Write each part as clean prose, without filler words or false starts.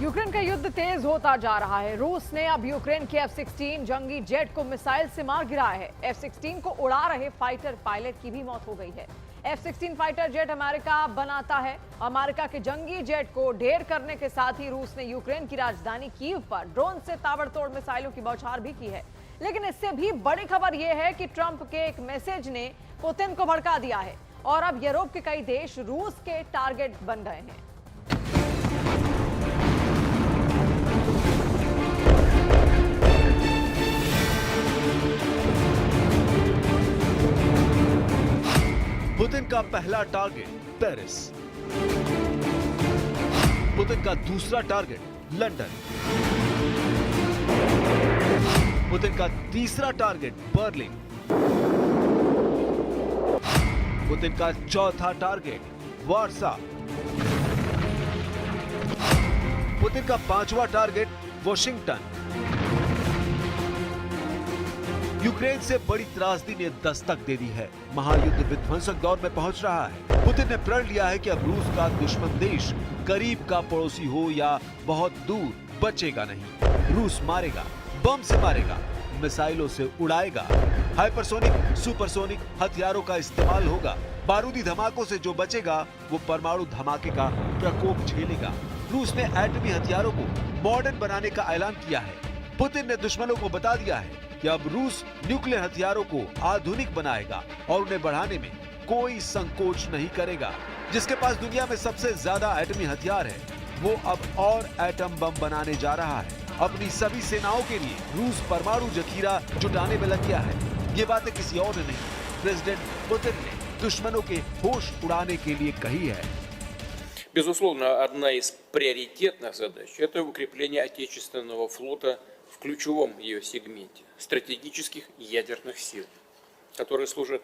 Ukraine का युद्ध तेज होता जा रहा है। रूस ने अब यूक्रेन के F-16 जंगी जेट को मिसाइल से मार गिराया है। F-16 को उड़ा रहे फाइटर पायलट की भी मौत हो गई है। F-16 फाइटर जेट अमेरिका बनाता है। अमेरिका के जंगी जेट को ढेर करने के साथ ही रूस ने यूक्रेन की राजधानी कीव पर ड्रोन से ताबड़तोड़ मिसाइलों की बौछार भी की है। लेकिन इससे भी बड़ी खबर यह है कि ट्रंप के एक मैसेज ने पुतिन को भड़का दिया है और अब यूरोप के कई देश रूस के टारगेट बन गए हैं। पुतिन का पहला टारगेट पेरिस, पुतिन का दूसरा टारगेट लंदन, पुतिन का तीसरा टारगेट बर्लिन, पुतिन का चौथा टारगेट वार्सा, पुतिन का पांचवा टारगेट वॉशिंगटन। यूक्रेन से बड़ी त्रासदी ने दस्तक दे दी है। महायुद्ध विध्वंसक दौर में पहुंच रहा है। पुतिन ने प्रण लिया है कि अब रूस का दुश्मन देश करीब का पड़ोसी हो या बहुत दूर बचेगा नहीं। रूस मारेगा, बम से मारेगा, मिसाइलों से उड़ाएगा, हाइपरसोनिक, सुपरसोनिक हथियारों का इस्तेमाल होगा। बारूदी धमाकों से जो बचेगा वो परमाणु धमाके का प्रकोप झेलेगा। रूस ने एटमी हथियारों को मॉडर्न बनाने का ऐलान किया है। पुतिन ने दुश्मनों को बता दिया है कि अब रूस न्यूक्लियर हथियारों को आधुनिक बनाएगा और उन्हें बढ़ाने में कोई संकोच नहीं करेगा। जिसके पास दुनिया में सबसे ज्यादा एटमी हथियार है, वो अब और एटम बम बनाने जा रहा है। अपनी सभी सेनाओं के लिए रूस परमाणु जखीरा जुटाने में लग गया है। ये बातें किसी और ने नहीं, प्रेसिडेंट पुतिन ने दुश्मनों के होश उड़ाने के लिए कही है। Безусловно, одна из приоритетных задач – это укрепление отечественного флота в ключевом ее сегменте – стратегических ядерных сил, которые служат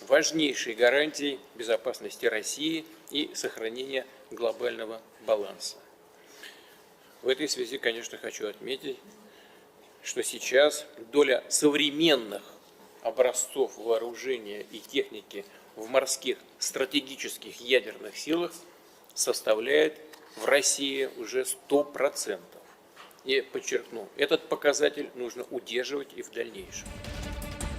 важнейшей гарантией безопасности России и сохранения глобального баланса. В этой связи, конечно, хочу отметить, что сейчас доля современных образцов вооружения и техники в морских стратегических ядерных силах составляет в России уже 100%. И подчеркну, этот показатель нужно удерживать и в дальнейшем.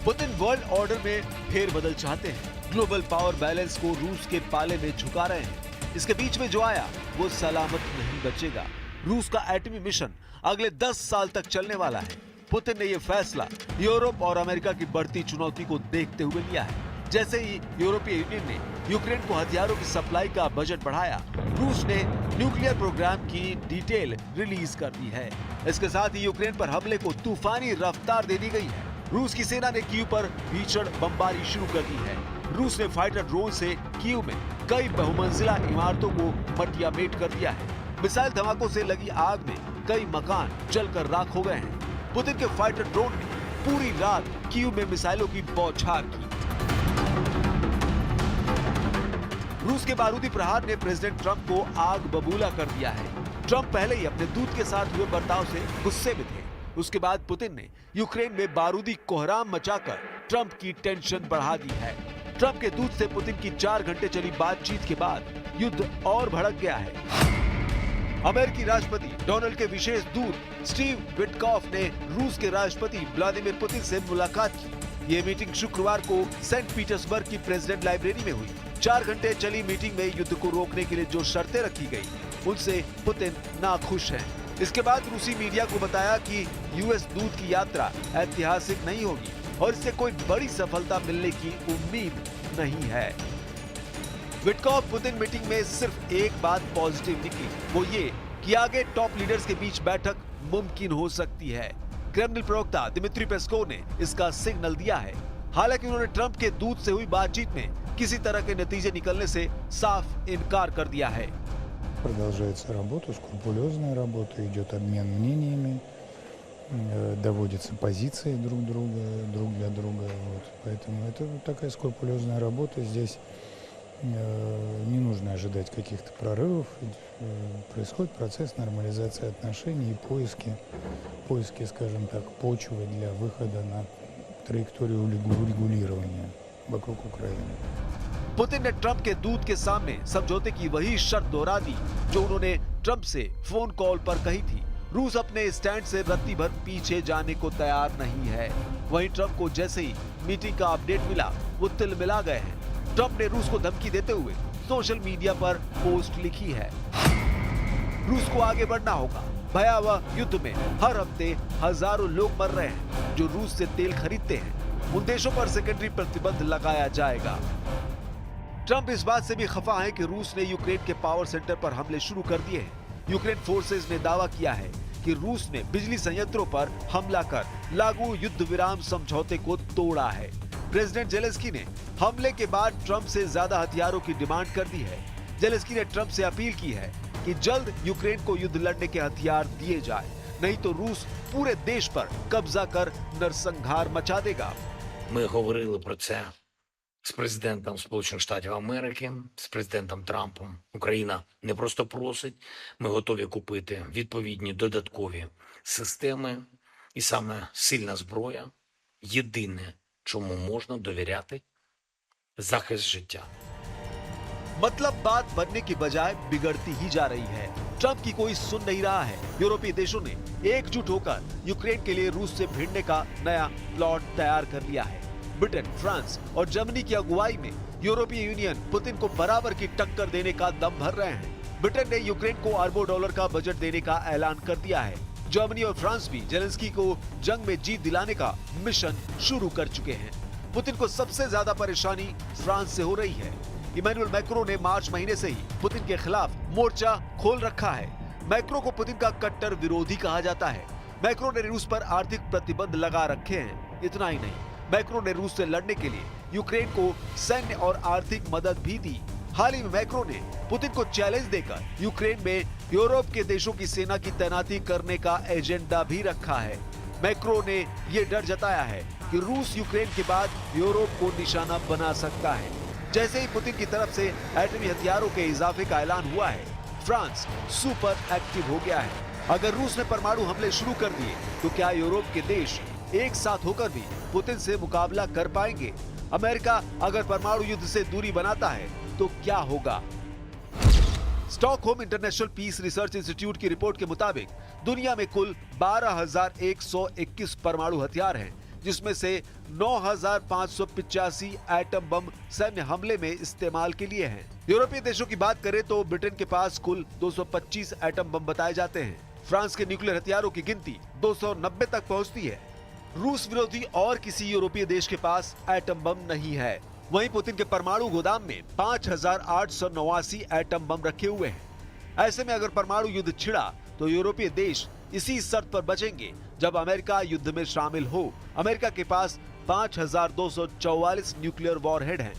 पुतिन वर्ल्ड ऑर्डर में फेरबदल चाहते हैं। ग्लोबल पावर बैलेंस को रूस के पाले में झुका रहे हैं। इसके बीच में जो आया वो सलामत नहीं बचेगा। रूस का एटमी मिशन अगले 10 साल तक चलने वाला है। पुतिन ने यह फैसला यूरोप और अमेरिका की बढ़ती चुनौती को देखते हुए लिया है। जैसे ही यूरोपीय यूनियन ने यूक्रेन को हथियारों की सप्लाई का बजट बढ़ाया, रूस ने न्यूक्लियर प्रोग्राम की डिटेल रिलीज कर दी है। इसके साथ ही यूक्रेन पर हमले को तूफानी रफ्तार दे दी गई है। रूस की सेना ने कीव पर भीषण बमबारी शुरू कर दी है। रूस ने फाइटर ड्रोन से कीव में कई बहुमंजिला इमारतों को मटियामेट कर दिया है। मिसाइल धमाकों से लगी आग में कई मकान जलकर राख हो गए हैं। पुतिन के फाइटर ड्रोन ने पूरी रात कीव में मिसाइलों की बौछार की। रूस के बारूदी प्रहार ने प्रेसिडेंट ट्रंप को आग बबूला कर दिया है। ट्रंप पहले ही अपने दूत के साथ हुए बर्ताव से गुस्से में थे। उसके बाद पुतिन ने यूक्रेन में बारूदी कोहराम मचाकर ट्रंप की टेंशन बढ़ा दी है। ट्रंप के दूत से पुतिन की 4 घंटे चली बातचीत के बाद युद्ध और भड़क गया है। अमेरिकी राष्ट्रपति डोनाल्ड के विशेष दूत स्टीव विटकॉफ ने रूस के राष्ट्रपति व्लादिमीर पुतिन से मुलाकात की। ये मीटिंग शुक्रवार को सेंट पीटर्सबर्ग की प्रेसिडेंट लाइब्रेरी में हुई। 4 घंटे चली मीटिंग में युद्ध को रोकने के लिए जो शर्तें रखी गई, उनसे पुतिन नाखुश हैं। इसके बाद रूसी मीडिया को बताया कि यूएस दूत की यात्रा ऐतिहासिक नहीं होगी और इससे कोई बड़ी सफलता मिलने की उम्मीद नहीं है। विटकॉफ पुतिन मीटिंग में सिर्फ एक बात पॉजिटिव निकली, वो ये कि आगे टॉप लीडर्स के बीच बैठक मुमकिन हो सकती है। क्रेमलिन प्रवक्ता दिमित्री पेस्कोव ने इसका सिग्नल दिया है। हालांकि उन्होंने ट्रंप के दूत से हुई बातचीत में किसी तरह के नतीजे निकलने से साफ इनकार कर दिया है। Продолжается работа, скрупулезная работа, идет обмен мнениями, доводятся позиции друг для друга. Вот. Поэтому это такая скрупулезная работа. Здесь не нужно ожидать каких-то прорывов. Происходит процесс нормализации отношений и поиски, скажем так, почвы для выхода на траекторию урегулирования वокруг Украины। पुतिन ने ट्रंप के दूत के सामने समझौते की वही शर्त दोहरा दी जो उन्होंने ट्रंप से फोन कॉल पर कही थी, रूस अपने स्टैंड से रत्ती भर पीछे जाने को तैयार नहीं है। वहीं ट्रंप को जैसे ही मीटिंग का अपडेट मिला, वो तिलमिला गए हैं। ट्रंप ने रूस को धमकी देते हुए सोशल मीडिया पर पोस्ट लिखी है, रूस को आगे बढ़ना होगा। भयावह युद्ध में हर हफ्ते हजारों लोग मर रहे हैं जो रूस से तेल खरीदते हैं। उन देशों पर सेकेंडरी प्रतिबंध लगाया जाएगा। ट्रंप इस बात से भी खफा है कि रूस ने यूक्रेन के पावर सेंटर पर हमले शुरू कर दिए हैं। यूक्रेन फोर्सेस ने दावा किया है कि रूस ने बिजली संयंत्रों पर हमला कर लागू युद्ध विराम समझौते को तोड़ा है। प्रेसिडेंट जेलेंस्की ने हमले के बाद ट्रंप से ज्यादा हथियारों की डिमांड कर दी है। जेलेंस्की ने ट्रंप से अपील की है कि जल्द यूक्रेन को युद्ध लड़ने के हथियार दिए जाए, नहीं तो रूस पूरे देश पर कब्जा कर नरसंहार मचा देगा। Ми говорили про це з президентом Сполучених Штатів Америки, з президентом Трампом. Україна не просто просить, ми готові купити відповідні додаткові системи. І саме сильна зброя – єдине, чому можна довіряти – захист життя. मतलब बात बनने की बजाय बिगड़ती ही जा रही है। ट्रंप की कोई सुन नहीं रहा है। यूरोपीय देशों ने एकजुट होकर यूक्रेन के लिए रूस से भिड़ने का नया प्लॉट तैयार कर लिया है। ब्रिटेन, फ्रांस और जर्मनी की अगुवाई में यूरोपीय यूनियन पुतिन को बराबर की टक्कर देने का दम भर रहे हैं। ब्रिटेन ने यूक्रेन को अरबों डॉलर का बजट देने का ऐलान कर दिया है। जर्मनी और फ्रांस भी जेलेंस्की को जंग में जीत दिलाने का मिशन शुरू कर चुके हैं। पुतिन को सबसे ज्यादा परेशानी फ्रांस से हो रही है। इमैनुअल मैक्रो ने मार्च महीने से ही पुतिन के खिलाफ मोर्चा खोल रखा है। मैक्रो को पुतिन का कट्टर विरोधी कहा जाता है। मैक्रो ने रूस पर आर्थिक प्रतिबंध लगा रखे हैं। इतना ही नहीं, मैक्रो ने रूस से लड़ने के लिए यूक्रेन को सैन्य और आर्थिक मदद भी दी। हाल ही में मैक्रो ने पुतिन को चैलेंज देकर यूक्रेन में यूरोप के देशों की सेना की तैनाती करने का एजेंडा भी रखा है। मैक्रो ने ये डर जताया है कि रूस यूक्रेन के बाद यूरोप को निशाना बना सकता है। जैसे ही पुतिन की तरफ से एटमी हथियारों के इजाफे का ऐलान हुआ है, फ्रांस सुपर एक्टिव हो गया है। अगर रूस ने परमाणु हमले शुरू कर दिए तो क्या यूरोप के देश एक साथ होकर भी पुतिन से मुकाबला कर पाएंगे? अमेरिका अगर परमाणु युद्ध से दूरी बनाता है तो क्या होगा? Stockholm International Peace Research Institute की रिपोर्ट के मुताबिक दुनिया में कुल 12,121 परमाणु हथियार हैं, जिसमें से 9,585 एटम बम सैन्य हमले में इस्तेमाल के लिए हैं। यूरोपीय देशों की बात करें तो ब्रिटेन के पास कुल 225 एटम बम बताए जाते हैं। फ्रांस के न्यूक्लियर हथियारों की गिनती 290 तक पहुंचती है। रूस विरोधी और किसी यूरोपीय देश के पास एटम बम नहीं है। वहीं पुतिन के परमाणु गोदाम में 5,889 एटम बम रखे हुए हैं। ऐसे में अगर परमाणु युद्ध छिड़ा तो यूरोपीय देश इसी शर्त पर बचेंगे जब अमेरिका युद्ध में शामिल हो। अमेरिका के पास 5,244 न्यूक्लियर वॉरहेड हैं।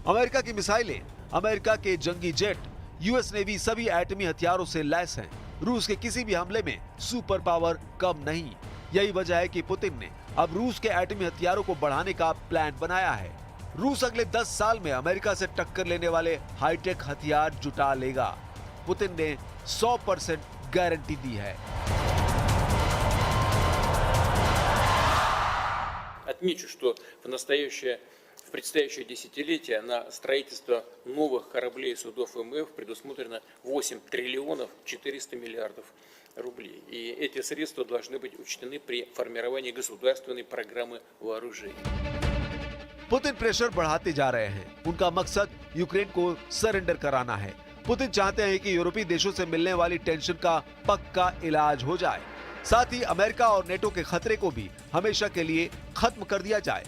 अमेरिका की मिसाइलें, अमेरिका के जंगी जेट, यूएस नेवी सभी एटमी हथियारों से लैस हैं। रूस के किसी भी हमले में सुपर पावर कम नहीं। यही वजह है कि पुतिन ने अब रूस के एटमी हथियारों को बढ़ाने का प्लान बनाया है। रूस अगले 10 साल में अमेरिका से टक्कर लेने वाले हाईटेक हथियार जुटा लेगा। पुतिन ने 100% गारंटी दी है। Отмечу, что в предстоящее десятилетие на строительство новых кораблей и судов ВМФ предусмотрено 8 триллионов 400 миллиардов рублей. И эти средства должны быть учтены при формировании государственной программы вооружений. पुतिन प्रेशर बढ़ाते जा रहे हैं। उनका मकसद यूक्रेन को सरेंडर कराना है। पुतिन चाहते हैं कि यूरोपीय देशों से मिलने वाली टेंशन का पक्का इलाज हो जाए। साथ ही अमेरिका और नेटो के खतरे को भी हमेशा के लिए खत्म कर दिया जाए।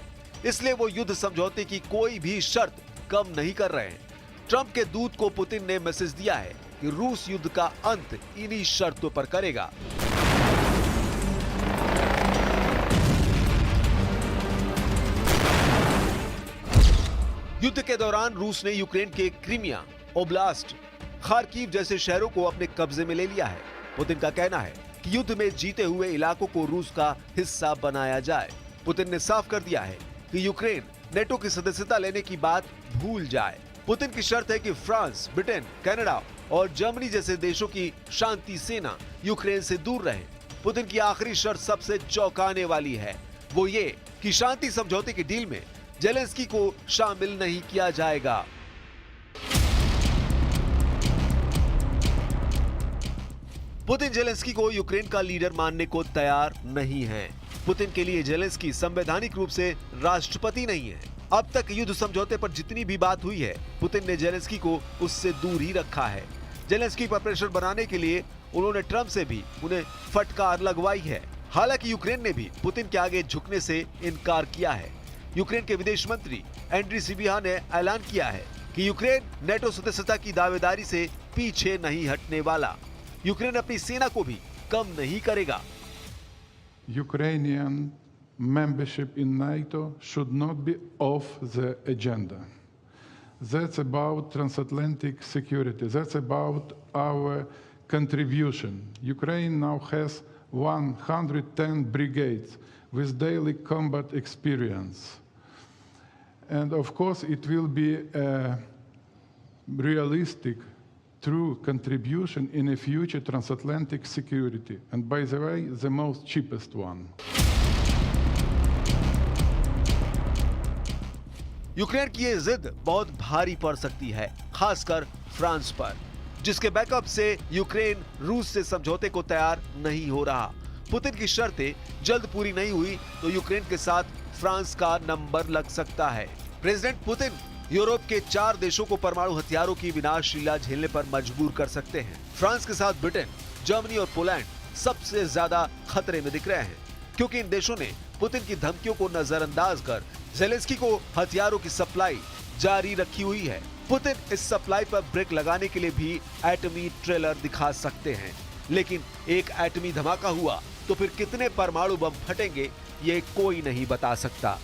इसलिए वो युद्ध समझौते की कोई भी शर्त कम नहीं कर रहे हैं। ट्रंप के दूत को पुतिन ने मैसेज दिया है कि रूस युद्ध का अंत इन्हीं शर्तों पर करेगा। युद्ध के दौरान रूस ने यूक्रेन के क्रीमिया, ओब्लास्ट, खार्किव जैसे शहरों को अपने कब्जे में ले लिया है। पुतिन का कहना है कि युद्ध में जीते हुए इलाकों को रूस का हिस्सा बनाया जाए। पुतिन ने साफ कर दिया है कि यूक्रेन नेटो की सदस्यता लेने की बात भूल जाए। पुतिन की शर्त है कि फ्रांस, ब्रिटेन, कनाडा और जर्मनी जैसे देशों की शांति सेना यूक्रेन से दूर रहे। पुतिन की आखिरी शर्त सबसे चौंकाने वाली है। वो ये कि शांति समझौते की डील में जेलेंस्की को शामिल नहीं किया जाएगा। पुतिन जेलेंस्की को यूक्रेन का लीडर मानने को तैयार नहीं है। पुतिन के लिए जेलेंस्की संवैधानिक रूप से राष्ट्रपति नहीं है। अब तक युद्ध समझौते पर जितनी भी बात हुई है, पुतिन ने जेलेंस्की को उससे दूर ही रखा है। जेलेंस्की पर प्रेशर बनाने के लिए उन्होंने ट्रंप से भी उन्हें फटकार लगवाई है। हालांकि यूक्रेन ने भी पुतिन के आगे झुकने से इनकार किया है। यूक्रेन के विदेश मंत्री एंड्री सिबिहा ने ऐलान किया है कि यूक्रेन नेटो सदस्यता की दावेदारी से पीछे नहीं हटने वाला। यूक्रेन अपनी सेना को भी कम नहीं करेगा। Ukrainian membership in NATO should not be off the agenda. That's about transatlantic security. That's about our contribution. Ukraine now has 110 brigades with daily combat experience. And of course, it will be a realistic, true contribution in a future transatlantic security. And by the way, the most cheapest one. Ukraine की ये जिद बहुत भारी पड़ सकती है, खासकर France पर, जिसके बैकअप से यूक्रेन रूस से समझौते को तैयार नहीं हो रहा। पुतिन की शर्तें जल्द पूरी नहीं हुई तो यूक्रेन के साथ फ्रांस का नंबर लग सकता है। प्रेसिडेंट पुतिन यूरोप के 4 देशों को परमाणु हथियारों की विनाशशीला झेलने पर मजबूर कर सकते हैं। फ्रांस के साथ ब्रिटेन, जर्मनी और पोलैंड सबसे ज्यादा खतरे में दिख रहे हैं, क्योंकि इन देशों ने पुतिन की धमकियों को नजरअंदाज कर जेलेंस्की को हथियारों की सप्लाई जारी रखी हुई है। पुतिन इस सप्लाई पर ब्रेक लगाने के लिए भी एटमी ट्रेलर दिखा सकते हैं, लेकिन एक एटमी धमाका हुआ तो फिर कितने परमाणु बम फटेंगे ये कोई नहीं बता सकता।